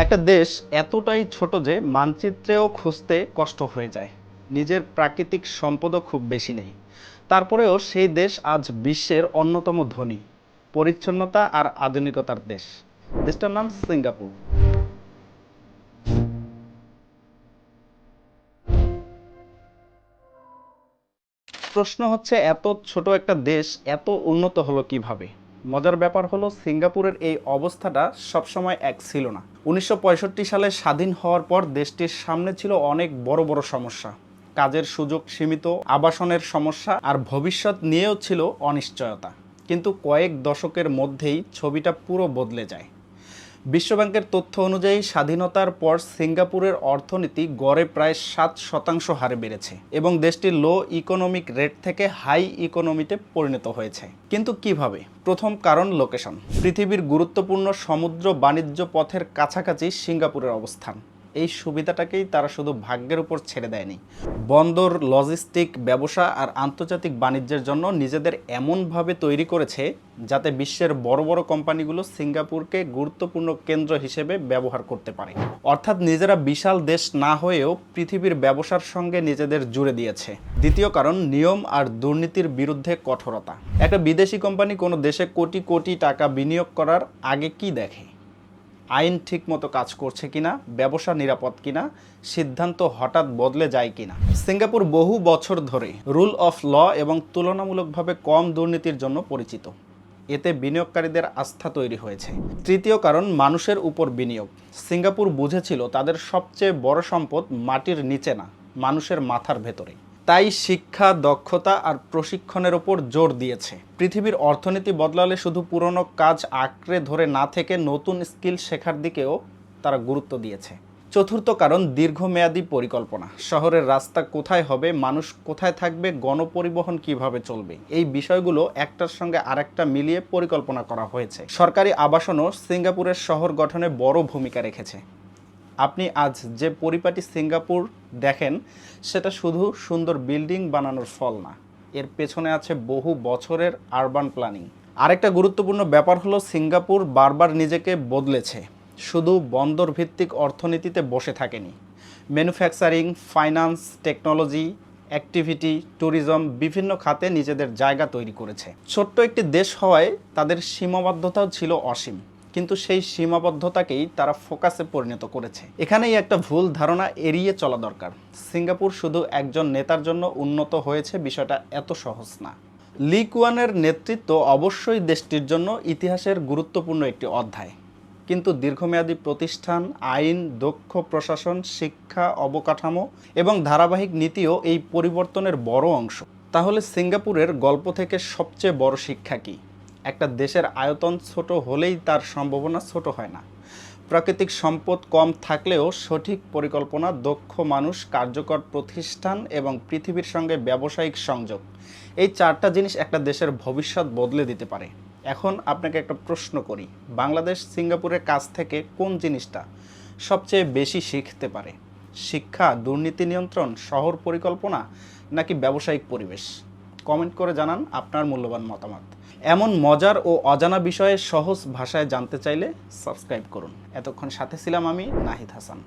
একটা দেশ এতটাই ছোট যে মানচিত্রেও খুঁজতে কষ্ট হয়ে যায়। নিজের প্রাকৃতিক সম্পদও খুব বেশি নেই। তারপরেও সেই দেশ আজ বিশ্বের অন্যতম ধনী, পরিচ্ছন্নতা আর আধুনিকতার দেশ। দেশটার নাম সিঙ্গাপুর। প্রশ্ন হচ্ছে, এত ছোট একটা দেশ এত উন্নত হলো কিভাবে? মজার ব্যাপার হলো, সিঙ্গাপুরের এই অবস্থাটা সবসময় এক ছিল না। 1965 সালে স্বাধীন হওয়ার পর দেশটির সামনে ছিল অনেক বড় বড় সমস্যা। কাজের সুযোগ সীমিত, আবাসনের সমস্যা আর ভবিষ্যৎ নিয়েও ছিল অনিশ্চয়তা। কিন্তু কয়েক দশকের মধ্যেই ছবিটা পুরো বদলে যায়। বিশ্বব্যাংকের তথ্য অনুযায়ী স্বাধীনতার পর সিঙ্গাপুরের অর্থনীতি গড়ে প্রায় 7% হারে বেড়েছে এবং দেশটির লো ইকোনমিক রেট থেকে হাই ইকোনমিতে পরিণত হয়েছে। কিন্তু কিভাবে? প্রথম কারণ লোকেশন। পৃথিবীর গুরুত্বপূর্ণ সমুদ্র বাণিজ্য পথের কাছাকাছি সিঙ্গাপুরের অবস্থান। এই সুবিধাটাকেই তারা শুধু ভাগ্যের উপর ছেড়ে দেয়নি। বন্দর, লজিস্টিক, ব্যবসা আর আন্তর্জাতিক বাণিজ্যের জন্য নিজেদের এমনভাবে তৈরি করেছে যাতে বিশ্বের বড় বড় কোম্পানিগুলো সিঙ্গাপুরকে গুরুত্বপূর্ণ কেন্দ্র হিসেবে ব্যবহার করতে পারে। অর্থাৎ নিজেরা বিশাল দেশ না হয়েও পৃথিবীর ব্যবসার সঙ্গে নিজেদের জুড়ে দিয়েছে। দ্বিতীয় কারণ, নিয়ম আর দুর্নীতির বিরুদ্ধে কঠোরতা। একটা বিদেশি কোম্পানি কোনো দেশে কোটি কোটি টাকা বিনিয়োগ করার আগে কি দেখে? আইন ঠিকমতো কাজ করছে কিনা, ব্যবসা নিরাপদ কিনা, সিদ্ধান্ত হঠাৎ বদলে যায় কিনা। সিঙ্গাপুর বহু বছর ধরে রুল অফ ল এবং তুলনামূলকভাবে কম দুর্নীতির জন্য পরিচিত। এতে বিনিয়োগকারীদের আস্থা তৈরি হয়েছে। তৃতীয় কারণ, মানুষের উপর বিনিয়োগ। সিঙ্গাপুর বুঝেছিল তাদের সবচেয়ে বড় সম্পদ মাটির নিচে না, মানুষের মাথার ভেতরে। তাই শিক্ষা, দক্ষতা আর প্রশিক্ষণের ওপর জোর দিয়েছে। পৃথিবীর অর্থনীতি বদলালে শুধু পুরনো কাজ আঁকড়ে ধরে না থেকে নতুন স্কিল শেখার দিকেও তারা গুরুত্ব দিয়েছে। চতুর্থ কারণ, দীর্ঘমেয়াদী পরিকল্পনা। শহরের রাস্তা কোথায় হবে, মানুষ কোথায় থাকবে, গণপরিবহন কিভাবে চলবে, এই বিষয়গুলো একটার সঙ্গে আরেকটা মিলিয়ে পরিকল্পনা করা হয়েছে। সরকারি আবাসনও সিঙ্গাপুরের শহর গঠনে বড় ভূমিকা রেখেছে। আপনি আজ যে পরিপাটি সিঙ্গাপুর দেখেন, সেটা শুধু সুন্দর বিল্ডিং বানানোর ফল না, এর পেছনে আছে বহু বছরের আরবান প্ল্যানিং। আরেকটা গুরুত্বপূর্ণ ব্যাপার হলো, সিঙ্গাপুর বারবার নিজেকে বদলেছে। শুধু বন্দর ভিত্তিক অর্থনীতিতে বসে থাকেনি। Manufacturing, finance, technology, activity, tourism, বিভিন্ন খাতে নিজেদের জায়গা তৈরি করেছে। ছোট্ট একটি দেশ হওয়ায় তাদের সীমাবদ্ধতাও ছিল অসীম, কিন্তু সেই সীমাবদ্ধতাকেই তারা ফোকাসে পরিণত করেছে। এখানেই একটা ভুল ধারণা এড়িয়ে চলা দরকার। সিঙ্গাপুর শুধু একজন নেতার জন্য উন্নত হয়েছে, বিষয়টা এত সহজ না। লি কুয়ানের নেতৃত্ব অবশ্যই দেশটির জন্য ইতিহাসের গুরুত্বপূর্ণ একটি অধ্যায়, কিন্তু দীর্ঘমেয়াদী প্রতিষ্ঠান, আইন, দক্ষ প্রশাসন, শিক্ষা, অবকাঠামো এবং ধারাবাহিক নীতিও এই পরিবর্তনের বড় অংশ। তাহলে সিঙ্গাপুরের গল্প থেকে সবচেয়ে বড় শিক্ষা কী? একটা দেশের আয়তন ছোট হলেই তার সম্ভাবনা ছোট হয় না। প্রাকৃতিক সম্পদ কম থাকলেও সঠিক পরিকল্পনা, দক্ষ মানুষ, কার্যকর প্রতিষ্ঠান এবং পৃথিবীর সঙ্গে ব্যবসায়িক সংযোগ, এই চারটা জিনিস একটা দেশের ভবিষ্যৎ বদলে দিতে পারে। এখন আপনাকে একটা প্রশ্ন করি, বাংলাদেশ সিঙ্গাপুরের কাছ থেকে কোন জিনিসটা সবচেয়ে বেশি শিখতে পারে? শিক্ষা, দুর্নীতি নিয়ন্ত্রণ, শহর পরিকল্পনা, নাকি ব্যবসায়িক পরিবেশ? কমেন্ট করে জানান আপনার মূল্যবান মতামত। এমন মজার ও অজানা বিষয়ে সহজ ভাষায় জানতে চাইলে সাবস্ক্রাইব করুন। এতক্ষণ সাথে ছিলাম আমি, নাহিদ হাসান।